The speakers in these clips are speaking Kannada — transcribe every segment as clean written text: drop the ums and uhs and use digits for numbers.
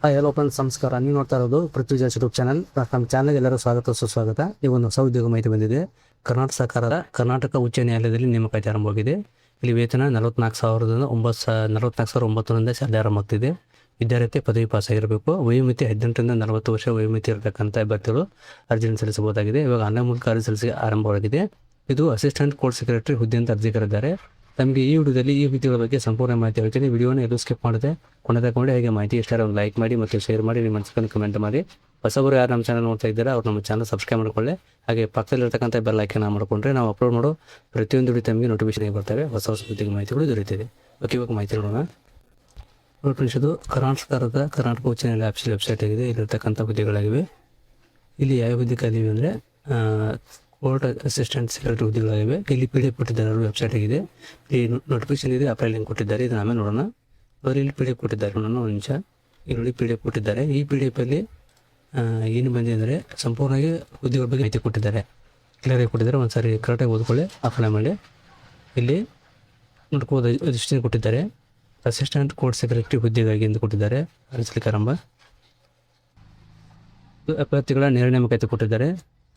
ಹಲೋ ಫ್ರೆಂಡ್ಸ್, ನಮಸ್ಕಾರ. ನೀವು ನೋಡ್ತಾ ಇರೋದು ಪೃಥ್ವಿರಾಜ್ ಯೂಟ್ಯೂಬ್ ಚಾನಲ್. ನಮ್ಮ ಚಾನಲ್ಗೆ ಎಲ್ಲರೂ ಸ್ವಾಗತ ಸುಸ್ವಾಗತ. ಈ ಒಂದು ಹೊಸ ಉದ್ಯೋಗ ಮಾಹಿತಿ ಬಂದಿದೆ. ಕರ್ನಾಟಕ ಸರ್ಕಾರದ ಕರ್ನಾಟಕ ಉಚ್ಚ ನ್ಯಾಯಾಲಯದಲ್ಲಿ ನೇಮಕಾತಿ ಆರಂಭವಾಗಿದೆ. ಇಲ್ಲಿ ವೇತನ 44,900ರಿಂದ ಸ್ಯಾಲರಿ ಆರಂಭವಾಗ್ತಿದೆ. ವಿದ್ಯಾರ್ಥಿ ಪದವಿ ಪಾಸ್ ಆಗಿರಬೇಕು. ವಯೋಮಿತಿ 18ರಿಂದ 40 ವರ್ಷ ವಯೋಮಿತಿ ಇರತಕ್ಕಂಥ ಅಭ್ಯರ್ಥಿಗಳು ಅರ್ಜಿಯನ್ನು ಸಲ್ಲಿಸಬಹುದಾಗಿದೆ. ಇವಾಗ ಆನ್ಲೈನ್ ಮೂಲಕ ಅರ್ಜಿ ಸಲ್ಲಿಸಿ ಆರಂಭವಾಗಿದೆ. ಇದು ಅಸಿಸ್ಟೆಂಟ್ ಕೋರ್ಟ್ ಸೆಕ್ರೆಟರಿ ಹುದ್ದೆ ಅಂತ ಅರ್ಜಿ ಕರೆದಿದ್ದಾರೆ. ತಮಗೆ ಈ ವಿಡಿಯೋದಲ್ಲಿ ಈ ವಿಡಿಯೋಗಳ ಬಗ್ಗೆ ಸಂಪೂರ್ಣ ಮಾಹಿತಿ ಹೇಳ್ತೀನಿ. ವಿಡಿಯೋನ ಎಲ್ಲೂ ಸ್ಕಿಪ್ ಮಾಡಿದೆ ಕೊನೆ ತಗೊಂಡು ಹಾಗೆ ಮಾಹಿತಿ ಇಷ್ಟ ಒಂದು ಲೈಕ್ ಮಾಡಿ ಮತ್ತು ಶೇರ್ ಮಾಡಿ, ನಿಮ್ಮ ಮನಸ್ಸನ್ನು ಕಮೆಂಟ್ ಮಾಡಿ. ಹೊಸಬರು ಯಾರು ನಮ್ಮ ಚಾನಲ್ ನೋಡ್ತಾ ಇದ್ದಾರೆ ಅವ್ರು ನಮ್ಮ ಚಾನಲ್ ಸಬ್ಸ್ಕ್ರೈಬ್ ಮಾಡ್ಕೊಳ್ಳಿ. ಹಾಗೆ ಪಕ್ಕದಲ್ಲಿರ್ತಕ್ಕಂಥ ಬೆಲ್ ಐಕಾನ್ ಮಾಡಿಕೊಂಡ್ರೆ ನಾವು ಅಪ್ಲೋಡ್ ಮಾಡೋ ಪ್ರತಿಯೊಂದು ವಿಡಿಯೋ ತಮಗೆ ನೋಟಿಫಿಕೇಶನ್ ಬರ್ತವೆ. ಹೊಸ ಹೊಸ ಉದ್ಯೋಗ ಮಾಹಿತಿಗಳು ದೊರೆಯುತ್ತದೆ. ಓಕೆ, ಇವಾಗ ಮಾಹಿತಿ ನೋಡೋಣ. ಇದು ಕರ್ನಾಟಕ ಸರ್ಕಾರದ ಕರ್ನಾಟಕ ಉಚ್ಚ ನ್ಯಾಯಾಲಯ ಆಫೀಸಿಯಲ್ ವೆಬ್ಸೈಟ್ ಆಗಿದೆ. ಇಲ್ಲಿರ್ತಕ್ಕಂಥ ಹುದ್ದೆಗಳಾಗಿವೆ. ಇಲ್ಲಿ ಯಾವ ಹುದ್ದೆ ಖಾಲಿವೆ ಅಂದರೆ ಕೋರ್ಟ್ ಅಸಿಸ್ಟೆಂಟ್ ಸೆಕ್ರೆಟರಿ ಹುದ್ದೆಗಳಾಗಿವೆ. ಇಲ್ಲಿ PDF ಕೊಟ್ಟಿದ್ದಾರೆ, ವೆಬ್ಸೈಟ್ ಆಗಿದೆ. ಈ ನೋಟಿಫಿಕೇಶನ್ ಇದೆ, ಅಪ್ಲೈ ಲಿಂಕ್ ಕೊಟ್ಟಿದ್ದಾರೆ. ಇದನ್ನ ಆಮೇಲೆ ನೋಡೋಣ. ಅವರು ಇಲ್ಲಿ PDF ಕೊಟ್ಟಿದ್ದಾರೆ. ನೋಡೋಣ ಒಂದು ನಿಮಿಷ. ಇಲ್ಲಿ PDF ಕೊಟ್ಟಿದ್ದಾರೆ. ಈ PDF ಅಲ್ಲಿ ಏನು ಬಂದಿದೆ ಅಂದರೆ ಸಂಪೂರ್ಣವಾಗಿ ಹುದ್ದೆಗಳ ಬಗ್ಗೆ ಮಾಹಿತಿ ಕೊಟ್ಟಿದ್ದಾರೆ, ಕ್ಲಿಯರಾಗಿ ಕೊಟ್ಟಿದ್ದಾರೆ. ಒಂದು ಸಾರಿ ಕರೆಕ್ಟಾಗಿ ಓದ್ಕೊಳ್ಳಿ, ಅಪ್ಲೈ ಮಾಡಿ. ಇಲ್ಲಿ ನೋಡ್ಕೋಬೋದು, ರಿಜಿಸ್ಟ್ರೇಷನ್ ಕೊಟ್ಟಿದ್ದಾರೆ. ಅಸಿಸ್ಟೆಂಟ್ ಕೋರ್ಟ್ ಸೆಕ್ರೆಟರಿ ಹುದ್ದೆಗಾಗಿ ಎಂದು ಕೊಟ್ಟಿದ್ದಾರೆ. ಅರ್ಜಿಸಲಿಕ್ಕೆ ಆರಂಭ. ಅಭ್ಯರ್ಥಿಗಳ ನೇರ ನೇಮಕಾತಿ ಕೊಟ್ಟಿದ್ದಾರೆ.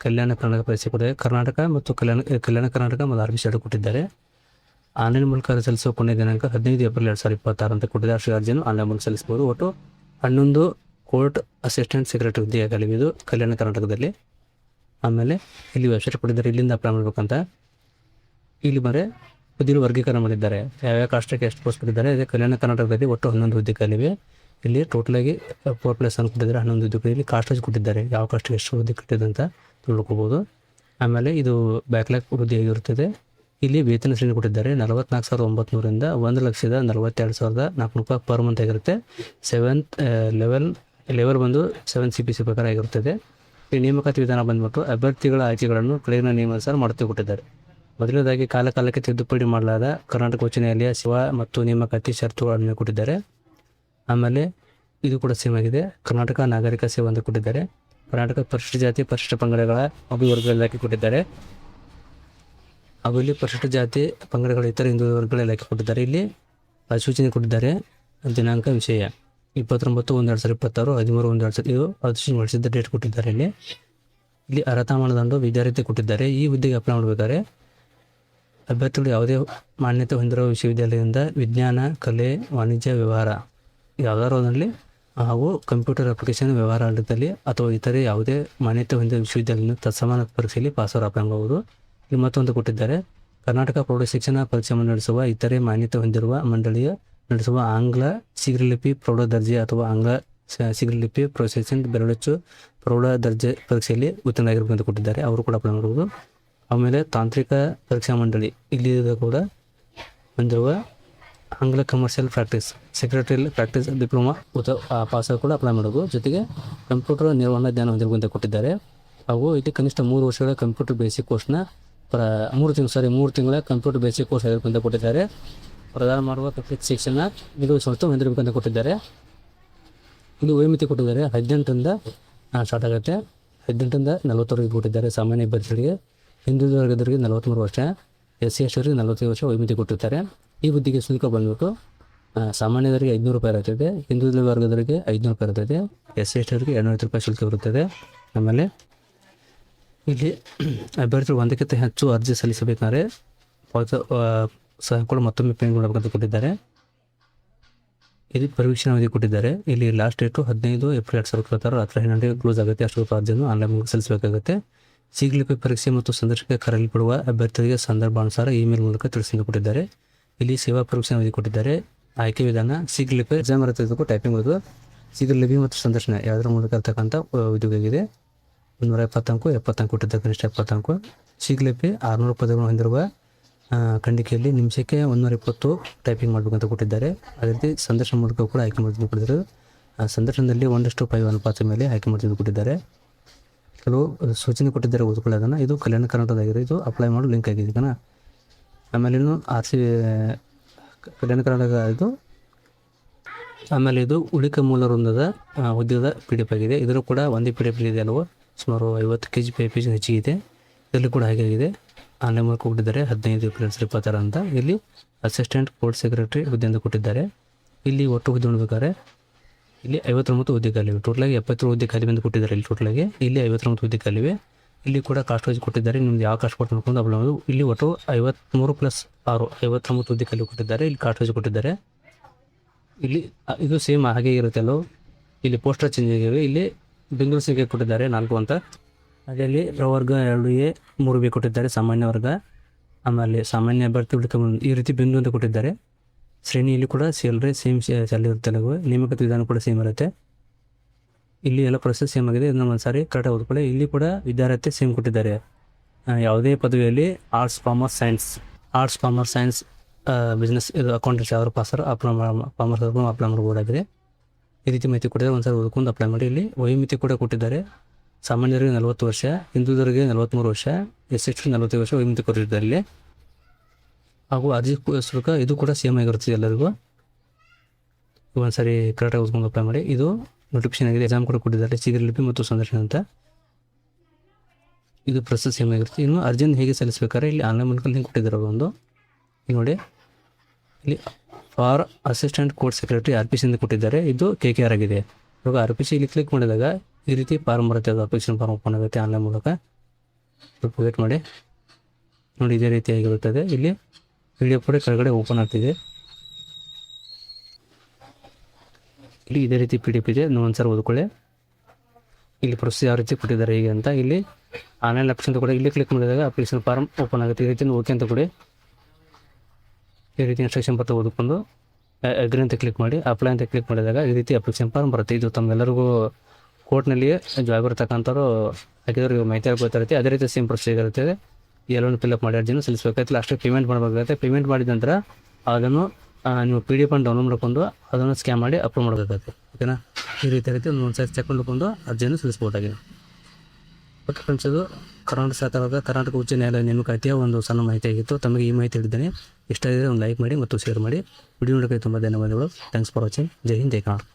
ಕಲ್ಯಾಣ ಕರ್ನಾಟಕ ಪರೀಕ್ಷೆ ಕೊಟ್ಟಿದ್ದಾರೆ. ಕರ್ನಾಟಕ ಮತ್ತು ಕಲ್ಯಾಣ ಕರ್ನಾಟಕ ಮತ್ತು RBC ಕೊಟ್ಟಿದ್ದಾರೆ. ಆನ್ಲೈನ್ ಮೂಲಕ ಅರ್ಜಿ ಸಲ್ಲಿಸುವ ಕೊನೆಯ ದಿನಾಂಕ 15 ಏಪ್ರಿಲ್ 2026 ಅಂತ ಕೊಟ್ಟಿದ್ದಾರೆ. ಅಷ್ಟು ಅರ್ಜಿಯನ್ನು ಆನ್ಲೈನ್ ಮೂಲಕ ಸಲ್ಲಿಸಬಹುದು. ಒಟ್ಟು 11 ಕೋರ್ಟ್ ಅಸಿಸ್ಟೆಂಟ್ ಸೆಕ್ರೆಟರಿ ಹುದ್ದೆಯಾಗಲಿವೆ ಇದು ಕಲ್ಯಾಣ ಕರ್ನಾಟಕದಲ್ಲಿ. ಆಮೇಲೆ ಇಲ್ಲಿ ವೆಬ್ಸೈಟ್ ಕೊಟ್ಟಿದ್ದಾರೆ, ಇಲ್ಲಿಂದ ಅಪ್ಲೈ ಮಾಡಬೇಕಂತ. ಇಲ್ಲಿ ಬರೀ ಹುದ್ದೆಗಳು ವರ್ಗೀಕರಣ ಮಾಡಿದ್ದಾರೆ. ಯಾವ್ಯಾವ ಕಾಸ್ಟ್ಗೆ ಎಷ್ಟು ಪೋಸ್ಟ್ ಕೊಟ್ಟಿದ್ದಾರೆ. ಅದೇ ಕಲ್ಯಾಣ ಕರ್ನಾಟಕದಲ್ಲಿ ಒಟ್ಟು 11 ಹುದ್ದೆಗಳಿವೆ. ಇಲ್ಲಿ ಟೋಟಲಾಗಿ 4+1 ಕೊಟ್ಟಿದ್ದಾರೆ. 11 ಹುದ್ದೆಗಳು. ಇಲ್ಲಿ ಕಾಸ್ಟೇಜ್ ಕೊಟ್ಟಿದ್ದಾರೆ, ಯಾವ ಕಾಸ್ಟ್ಗೆ ಎಷ್ಟು ಹುದ್ದೆ ಕೊಟ್ಟಿದೆ ಅಂತ ತಿಳ್ಕೊಬೋದು. ಆಮೇಲೆ ಇದು ಬ್ಯಾಕ್ಲಾಗ್ ಹುದ್ದೆಯಾಗಿರುತ್ತದೆ. ಇಲ್ಲಿ ವೇತನ ಶ್ರೇಣಿ ಕೊಟ್ಟಿದ್ದಾರೆ. 44,900ರಿಂದ 1,42,400 ಪರ್ ಮಂತ್ ಆಗಿರುತ್ತೆ. 7th ಲೆವೆಲ್ ಬಂದು 7 CPC ಪ್ರಕಾರ ಆಗಿರುತ್ತದೆ. ಈ ನೇಮಕಾತಿ ವಿಧಾನ ಬಂದ್ಬಿಟ್ಟು ಅಭ್ಯರ್ಥಿಗಳ ಆಯ್ಕೆಗಳನ್ನು ಕೆಳಗಿನ ನಿಯಮಾನುಸಾರ ಮಾಡುತ್ತಾ ಕೊಟ್ಟಿದ್ದಾರೆ. ಮೊದಲನೇದಾಗಿ ಕಾಲಕ್ಕೆ ತಿದ್ದುಪಡಿ ಮಾಡಲಾದ ಕರ್ನಾಟಕ ಉಚ್ಚ ನ್ಯಾಯಾಲಯ ಸೇವಾ ಮತ್ತು ನೇಮಕಾತಿ ಷರತ್ತುಗಳನ್ನು ಕೊಟ್ಟಿದ್ದಾರೆ. ಆಮೇಲೆ ಇದು ಕೂಡ ಸೇಮ್ ಆಗಿದೆ. ಕರ್ನಾಟಕ ನಾಗರಿಕ ಸೇವಾ ಅಂತ ಕೊಟ್ಟಿದ್ದಾರೆ. ಕರ್ನಾಟಕ ಪರಿಶಿಷ್ಟ ಜಾತಿ ಪರಿಶಿಷ್ಟ ಪಂಗಡಗಳ ಅಭಿವರ್ಗ ಇಲಾಖೆ ಕೊಟ್ಟಿದ್ದಾರೆ. ಹಾಗೂ ಇಲ್ಲಿ ಪರಿಶಿಷ್ಟ ಜಾತಿ ಪಂಗಡಗಳ ಇತರ ಹಿಂದುಳಿದ ವರ್ಗಗಳ ಇಲಾಖೆ ಕೊಟ್ಟಿದ್ದಾರೆ. ಇಲ್ಲಿ ಅಧಿಸೂಚನೆ ಕೊಟ್ಟಿದ್ದಾರೆ. ದಿನಾಂಕ ವಿಷಯ 29/1/2026, 13/1/2026 ಇದು ಅಧಿಸೂಚನೆ ಹೊರಡಿಸಿದ್ದ ಡೇಟ್ ಕೊಟ್ಟಿದ್ದಾರೆ. ಇಲ್ಲಿ ಅರ್ಹತಾ ಮಾನದಂಡ ವಿದ್ಯಾರ್ಥಿ ಕೊಟ್ಟಿದ್ದಾರೆ. ಈ ಹುದ್ದೆಗೆ ಅಪ್ಲೈ ಮಾಡಬೇಕಾದ್ರೆ ಅಭ್ಯರ್ಥಿಗಳು ಯಾವುದೇ ಮಾನ್ಯತೆ ಹೊಂದಿರುವ ವಿಶ್ವವಿದ್ಯಾಲಯದಿಂದ ವಿಜ್ಞಾನ, ಕಲೆ, ವಾಣಿಜ್ಯ, ವ್ಯವಹಾರ ಯಾವುದಾದ್ರು ಒಂದರಲ್ಲಿ ಹಾಗೂ ಕಂಪ್ಯೂಟರ್ ಅಪ್ಲಿಕೇಶನ್ ವ್ಯವಹಾರ ಆಡಳಿತದಲ್ಲಿ ಅಥವಾ ಇತರೆ ಯಾವುದೇ ಮಾನ್ಯತೆ ಹೊಂದಿದ ವಿಶ್ವವಿದ್ಯಾಲಯದಿಂದ ತತ್ಸಮಾನ ಪರೀಕ್ಷೆಯಲ್ಲಿ ಪಾಸವರು ಅಪ್ಲೈ ಮಾಡಬಹುದು. ಇಲ್ಲಿ ಮತ್ತೊಂದು ಕೊಟ್ಟಿದ್ದಾರೆ. ಕರ್ನಾಟಕ ಪ್ರೌಢ ಶಿಕ್ಷಣ ಪರೀಕ್ಷೆ ನಡೆಸುವ ಇತರೆ ಮಾನ್ಯತೆ ಹೊಂದಿರುವ ಮಂಡಳಿಯ ನಡೆಸುವ ಆಂಗ್ಲ ಶೀಘ್ರಲಿಪಿ ಪ್ರೌಢ ದರ್ಜೆ ಅಥವಾ ಆಂಗ್ಲ ಶೀಘ್ರಲಿಪಿ ಪ್ರೊಸೆಸಿಂಗ್ ಬೆರಳಚ್ಚು ಪ್ರೌಢ ದರ್ಜೆ ಪರೀಕ್ಷೆಯಲ್ಲಿ ಉತ್ತೀರ್ಣರಾಗಿರಬೇಕು ಅಂತ ಕೊಟ್ಟಿದ್ದಾರೆ. ಅವರು ಕೂಡ ಅಪ್ಲೈ ಮಾಡಬಹುದು. ಆಮೇಲೆ ತಾಂತ್ರಿಕ ಪರೀಕ್ಷಾ ಮಂಡಳಿ ಇಲ್ಲಿ ಕೂಡ ಹೊಂದಿರುವ ಆಂಗ್ಲ commercial practice secretarial practice diploma passer ಕೂಡ ಅಪ್ಲೈ ಮಾಡೋದು. ಜೊತೆಗೆ ಕಂಪ್ಯೂಟರ್ ನಿರ್ವಹಣಾ ಜ್ಞಾನ ಹೊಂದಿರಬೇಕು ಅಂತ ಕೊಟ್ಟಿದ್ದಾರೆ. ಹಾಗೂ ಇಲ್ಲಿ ಕನಿಷ್ಠ 3 ವರ್ಷಗಳ ಕಂಪ್ಯೂಟರ್ ಬೇಸಿಕ್ ಕೋರ್ಸ್ನ 3 ತಿಂಗಳ ಕಂಪ್ಯೂಟರ್ ಬೇಸಿಕ್ ಕೋರ್ಸ್ ಆಗಿರಬೇಕು ಅಂತ ಕೊಟ್ಟಿದ್ದಾರೆ. ಪ್ರದಾನ ಮಾಡುವ ಶಿಕ್ಷಣ ಇದು ಸ್ವಲ್ಪ ಹೊಂದಿರಬೇಕು ಅಂತ ಕೊಟ್ಟಿದ್ದಾರೆ. ಇದು ವಯೋಮಿತಿ ಕೊಟ್ಟಿದ್ದಾರೆ. 18ರಿಂದ ಸ್ಟಾರ್ಟ್ ಆಗುತ್ತೆ. 18ರಿಂದ 40ವರೆಗೆ ಕೊಟ್ಟಿದ್ದಾರೆ. ಸಾಮಾನ್ಯ ಅಭ್ಯರ್ಥಿಗಳಿಗೆ, ಹಿಂದುಳಿದ ವರ್ಗದವರಿಗೆ 43 ವರ್ಷ, SC ST 45 ವರ್ಷ ವಯೋಮಿತಿ ಕೊಟ್ಟಿರ್ತಾರೆ. ಈ ಹುದ್ದೆಗೆ ಶುಲ್ಕ ಬಂದ್ಬಿಟ್ಟು ಸಾಮಾನ್ಯದವರಿಗೆ 500 ರೂಪಾಯಿ ಇರುತ್ತದೆ, ಹಿಂದುಳಿದ ವರ್ಗದವರಿಗೆ 500 ರೂಪಾಯಿ ಇರುತ್ತದೆ, SC ST 250 ರೂಪಾಯಿ ಶುಲ್ಕ ಇರುತ್ತದೆ. ಆಮೇಲೆ ಇಲ್ಲಿ ಅಭ್ಯರ್ಥಿಗಳು 1ಕ್ಕಿಂತ ಹೆಚ್ಚು ಅರ್ಜಿ ಸಲ್ಲಿಸಬೇಕಾದ್ರೆ ಸಹ ಕೂಡ ಮತ್ತೊಮ್ಮೆ ಪೇಮೆಂಟ್ ಮಾಡಬೇಕಂತ ಕೊಟ್ಟಿದ್ದಾರೆ. ಇಲ್ಲಿ ಪರೀಕ್ಷಾ ಅವಧಿ ಕೊಟ್ಟಿದ್ದಾರೆ. ಇಲ್ಲಿ ಲಾಸ್ಟ್ ಡೇಟು 15 ಏಪ್ರಿಲ್ 2026 ರಾತ್ರಿ 12 ಕ್ಲೋಸ್ ಆಗುತ್ತೆ. ಅಷ್ಟು ಅರ್ಜಿಯನ್ನು ಆನ್ಲೈನ್ ಮೂಲಕ ಸಲ್ಲಿಸಬೇಕಾಗುತ್ತೆ. ಶೀಘ್ರಲಿಪಿ ಪರೀಕ್ಷೆ ಮತ್ತು ಸಂದರ್ಶನಕ್ಕೆ ಕರೆಯಲ್ಪಡುವ ಅಭ್ಯರ್ಥಿಗಳಿಗೆ ಸಂದರ್ಭಾನುಸಾರ ಇಮೇಲ್ ಮೂಲಕ ತಿಳಿಸಿ ಕೊಟ್ಟಿದ್ದಾರೆ. ಇಲ್ಲಿ ಸೇವಾ ಪರೀಕ್ಷಾ ಅವಧಿ ಕೊಟ್ಟಿದ್ದಾರೆ. ಆಯ್ಕೆ ವಿಧಾನ ಶೀಘ್ರಲಿಪಿ ಎಕ್ಸಾಮ್ ಇರುತ್ತೆ, ಟೈಪಿಂಗ್ ಓದು. ಶೀಘ್ರಲಿಪಿ ಮತ್ತು ಸಂದರ್ಶನ ಯಾವುದರ ಮೂಲಕ ಇರ್ತಕ್ಕಂಥ ಉದ್ಯೋಗವಾಗಿದೆ. 170 ಅಂಕ 70 ಅಂಕ ಕೊಟ್ಟಿದ್ದಾರೆ, ಕನಿಷ್ಠ 70 ಅಂಕ. ಶೀಘ್ರಲಿಪಿ 600 ಪದಗಳನ್ನು ಹೊಂದಿರುವ ಖಂಡಿಕೆಯಲ್ಲಿ ನಿಮಿಷಕ್ಕೆ 120 ಟೈಪಿಂಗ್ ಮಾಡಬೇಕಂತ ಕೊಟ್ಟಿದ್ದಾರೆ. ಅದೇ ರೀತಿ ಸಂದರ್ಶನ ಮೂಲಕ ಕೂಡ ಆಯ್ಕೆ ಮಾಡ್ತಿದ್ದು ಕೊಟ್ಟಿದ್ದಾರೆ. ಸಂದರ್ಶನದಲ್ಲಿ 1:5 ಅನುಪಾತ ಮೇಲೆ ಆಯ್ಕೆ ಮಾಡ್ತಿದ್ದು ಕೊಟ್ಟಿದ್ದಾರೆ. ಕೆಲವು ಸೂಚನೆ ಕೊಟ್ಟಿದ್ದಾರೆ, ಓದ್ಕೊಳ್ಳೋದನ್ನು. ಇದು ಕಲ್ಯಾಣ ಕರ್ನಾಟಕದಾಗಿದೆ. ಇದು ಅಪ್ಲೈ ಮಾಡೋ ಲಿಂಕ್ ಆಗಿದೆ ಕಣ. ಆಮೇಲೆ ಇನ್ನು ಕಲ್ಯಾಣ ಕರ್ನಾಟಕ ಇದು. ಆಮೇಲೆ ಇದು ಉಳಿಕ ಮೂಲ ವೃಂದದ ಉದ್ಯೋಗದ PDF ಆಗಿದೆ. ಇದರ ಕೂಡ ಒಂದೇ PDF ಇದೆ ಅಲ್ವ, ಸುಮಾರು 50 kg ಪೇಜ್ ಹೆಚ್ಚಿಗಿದೆ. ಇದರಲ್ಲಿ ಕೂಡ ಹಾಗೆ ಆಗಿದೆ. ಆನ್ಲೈನ್ ಮೂಲಕ ಕೊಟ್ಟಿದ್ದಾರೆ. 15 ಏಪ್ರಿಲ್ 2026 ಅಂತ. ಇಲ್ಲಿ ಅಸಿಸ್ಟೆಂಟ್ ಕೋರ್ಟ್ ಸೆಕ್ರೆಟರಿ ಹುದ್ದೆಯಿಂದ ಕೊಟ್ಟಿದ್ದಾರೆ. ಇಲ್ಲಿ ಒಟ್ಟು ಹುದ್ದೆ ನೋಡ್ಬೇಕಾದ್ರೆ ಇಲ್ಲಿ 59 ಹುದ್ದೆ ಖಾಲಿವೆ. ಟೋಟಲಾಗಿ 77 ಹುದ್ದೆ ಖಾಲಿ ಬಂದು ಕೊಟ್ಟಿದ್ದಾರೆ ಇಲ್ಲಿ ಟೋಟಲಾಗಿ. ಇಲ್ಲಿ 59 ಹುದ್ದೆ ಖಾಲಿವೆ. ಇಲ್ಲಿ ಕೂಡ ಕಾಸ್ಟ್ ವೈಸ್ ಕೊಟ್ಟಿದ್ದಾರೆ. ನಿಮ್ದು ಯಾವ ಕಾಸ್ಟ್ ಕೊಟ್ಟು ನೋಡ್ಕೊಂಡು ಅಪ್ಲೈ ಮಾಡೋದು. ಇಲ್ಲಿ ಒಟ್ಟು 53+6 59 ಹುದ್ದೆ ಖಾಲಿ ಕೊಟ್ಟಿದ್ದಾರೆ. ಇಲ್ಲಿ ಕಾಸ್ಟ್ ವೈಸ್ ಕೊಟ್ಟಿದ್ದಾರೆ. ಇಲ್ಲಿ ಇದು ಸೇಮ್ ಹಾಗೆ ಇರುತ್ತೆ ಅಲ್ಲೋ. ಇಲ್ಲಿ ಪೋಸ್ಟರ್ ಚೇಂಜ್ ಆಗಿವೆ. ಇಲ್ಲಿ ಬೆಂಗಳೂರು ಸಂಖ್ಯೆ ಕೊಟ್ಟಿದ್ದಾರೆ 4 ಅಂತ. ಅದರಲ್ಲಿ ಪ್ರವರ್ಗ 2A 3B ಕೊಟ್ಟಿದ್ದಾರೆ ಸಾಮಾನ್ಯ ವರ್ಗ. ಆಮೇಲೆ ಸಾಮಾನ್ಯ ಅಭ್ಯರ್ಥಿ ಈ ರೀತಿ ಬಿಂದು ಅಂತ ಕೊಟ್ಟಿದ್ದಾರೆ. ಶ್ರೇಣಿಯಲ್ಲಿ ಕೂಡ ಸ್ಯಾಲ್ರಿ ಸೇಮ್ ಸ್ಯಾಲ್ರಿ ಇರುತ್ತೆ. ನೇಮಕಾತಿ ವಿಧಾನ ಕೂಡ ಸೇಮ್ ಇರುತ್ತೆ. ಇಲ್ಲಿ ಎಲ್ಲ ಪ್ರೊಸೆಸ್ ಸೇಮ್ ಆಗಿದೆ. ಇದನ್ನು ಒಂದು ಸಾರಿ ಕರೆಕ್ಟಾಗಿ ಓದ್ಕೊಳ್ಳಿ. ಇಲ್ಲಿ ಕೂಡ ವಿದ್ಯಾರ್ಥಿ ಸೇಮ್ ಕೊಟ್ಟಿದ್ದಾರೆ. ಯಾವುದೇ ಪದವಿಯಲ್ಲಿ ಆರ್ಟ್ಸ್ ಕಾಮರ್ಸ್ ಸೈನ್ಸ್ ಬಿಸ್ನೆಸ್ ಇದು ಅಕೌಂಟೆನ್ಸಿ ಅವರು ಪಾಸರು ಕಾಮರ್ಸ್ ಅವ್ರಿಗೂ ಅಪ್ಲೈ ಮಾಡಬಹುದಾಗಿದೆ. ಈ ರೀತಿ ಮಾಹಿತಿ ಕೊಟ್ಟಿದ್ದಾರೆ. ಒಂದು ಸಾರಿ ಓದ್ಕೊಂಡು ಅಪ್ಲೈ ಮಾಡಿ. ಇಲ್ಲಿ ವಯೋಮಿತಿ ಕೂಡ ಕೊಟ್ಟಿದ್ದಾರೆ. ಸಾಮಾನ್ಯರಿಗೆ 40 ವರ್ಷ, ಹಿಂದುಳಿದವರಿಗೆ 43 ವರ್ಷ, SC 45 ವರ್ಷ ವಯೋಮಿತಿ ಕೊಟ್ಟಿದ್ದಾರೆ ಇಲ್ಲಿ. ಹಾಗೂ ಅರ್ಜಿ ಶುಲ್ಕ ಇದು ಕೂಡ ಸೇಮ್ ಆಗಿರುತ್ತೆ ಎಲ್ಲರಿಗೂ. ಒಂದು ಸಾರಿ ಕರೆಕ್ಟಾಗಿ ಓದ್ಕೊಂಡು ಅಪ್ಲೈ ಮಾಡಿ. ಇದು ನೋಟಿಫಿಕೇಶನ್ ಆಗಿದೆ. ಎಕ್ಸಾಮ್ ಕೂಡ ಕೊಟ್ಟಿದ್ದಾರೆ, ಚಿಗುರುಲಿಪಿ ಮತ್ತು ಸಂದರ್ಶನ ಅಂತ. ಇದು ಪ್ರೊಸೆಸ್ ಸೇಮ್ ಆಗಿರುತ್ತೆ. ಇನ್ನು ಅರ್ಜಿಯನ್ನು ಹೇಗೆ ಸಲ್ಲಿಸಬೇಕಾದ್ರೆ ಇಲ್ಲಿ ಆನ್ಲೈನ್ ಮೂಲಕ ಲಿಂಕ್ ಕೊಟ್ಟಿದ್ದಾರೆ ಒಂದು. ಈಗ ನೋಡಿ, ಇಲ್ಲಿ for assistant court secretary RPC ಅಂತ ಕೊಟ್ಟಿದ್ದಾರೆ. ಇದು KKR ಆಗಿದೆ. ಇವಾಗ RPC ಇಲ್ಲಿ ಕ್ಲಿಕ್ ಮಾಡಿದಾಗ ಈ ರೀತಿ ಫಾರ್ಮ್ ಬರುತ್ತೆ. ಅದು ಅಪ್ಲಿಕೇಶನ್ ಫಾರ್ಮ್ ಓಪನ್ ಆಗುತ್ತೆ ಆನ್ಲೈನ್ ಮೂಲಕ. ಸ್ವಲ್ಪ ವೇಟ್ ಮಾಡಿ. ನೋಡಿ, ಇದೇ ರೀತಿಯಾಗಿರುತ್ತದೆ. ಇಲ್ಲಿ PDF ಕೂಡ ಕೆಳಗಡೆ ಓಪನ್ ಆಗ್ತಿದೆ. ಇಲ್ಲಿ ಇದೇ ರೀತಿ PDF ಇದೆ. ಒಂದ್ಸರಿ ಓದ್ಕೊಳ್ಳಿ. ಇಲ್ಲಿ ಪ್ರೊಸೆಸ್ ಯಾವ ರೀತಿ ಕೊಟ್ಟಿದ್ದಾರೆ ಹೀಗೆ ಅಂತ. ಇಲ್ಲಿ ಆನ್ಲೈನ್ ಆಪ್ಷನ್ ಕೂಡ ಇಲ್ಲಿ ಕ್ಲಿಕ್ ಮಾಡಿದಾಗ ಅಪ್ಲಿಕೇಶನ್ ಫಾರ್ಮ್ ಓಪನ್ ಆಗುತ್ತೆ. ಈ ರೀತಿ ಓಕೆ ಅಂತ ಕೊಡಿ. ಈ ರೀತಿ ಇನ್ಸ್ಟ್ರಕ್ಷನ್ ಬರ್ತಾ ಓದ್ಕೊಂಡು ಅಗ್ರಿ ಅಂತ ಕ್ಲಿಕ್ ಮಾಡಿ. ಅಪ್ಲೈ ಅಂತ ಕ್ಲಿಕ್ ಮಾಡಿದಾಗ ಈ ರೀತಿ ಅಪ್ಲಿಕೇಶನ್ ಫಾರ್ಮ್ ಬರುತ್ತೆ. ಇದು ತಮ್ಮೆಲ್ಲರಿಗೂ ಕೋರ್ಟ್ನಲ್ಲಿ ಜಾಬ್ ಇರ್ತಕ್ಕಂಥವ್ರು ಹಾಕಿದವ್ರಿಗೆ ಮಾಹಿತಿ ಗೊತ್ತಿರುತ್ತೆ. ಅದೇ ರೀತಿ ಸೇಮ್ ಪ್ರೊಸೀಜರ್ ಇರುತ್ತದೆ. ಎಲ್ಲವನ್ನು ಫಿಲ್ಅಪ್ ಮಾಡಿ ಅರ್ಜಿನ ಸಲ್ಲಿಸಬೇಕಾಯ್ತು. ಲಾಸ್ಟಿಗೆ ಪೇಮೆಂಟ್ ಮಾಡಬೇಕಾಗುತ್ತೆ. ಪೇಮೆಂಟ್ ಮಾಡಿದ ನಂತರ ಅದನ್ನು ನೀವು PDF ಡೌನ್ಲೋಡ್ ಮಾಡಿಕೊಂಡು ಅದನ್ನು ಸ್ಕ್ಯಾನ್ ಮಾಡಿ ಅಪ್ಲೋಡ್ ಮಾಡಬೇಕಾಗುತ್ತೆ. ಓಕೆನಾ? ಈ ರೀತಿ ಒಂದು ಸೈಜ್ ಚೆಕ್ ಮಾಡಿಕೊಂಡು ಅರ್ಜಿಯನ್ನು ಸಲ್ಲಿಸ್ಬೋದಾಗಿದೆ. ಓಕೆ ಫ್ರೆಂಡ್ಸ್, ಇದು ಕರ್ನಾಟಕ ಸರ್ಕಾರದ ಕರ್ನಾಟಕ ಉಚ್ಚ ನ್ಯಾಯಾಲಯ ನೇಮಕಾತಿಯ ಒಂದು ಸಣ್ಣ ಮಾಹಿತಿ ಆಗಿತ್ತು. ತಮಗೆ ಈ ಮಾಹಿತಿ ಹೇಳಿದ್ದೇನೆ. ಇಷ್ಟ ಆಗಿದ್ರೆ ಒಂದು ಲೈಕ್ ಮಾಡಿ ಮತ್ತು ಶೇರ್ ಮಾಡಿ. ವಿಡಿಯೋ ನೋಡೋಕ್ಕೆ ತುಂಬ ಧನ್ಯವಾದಗಳು. Thanks for watching. Jai Hind, Jai Karnataka.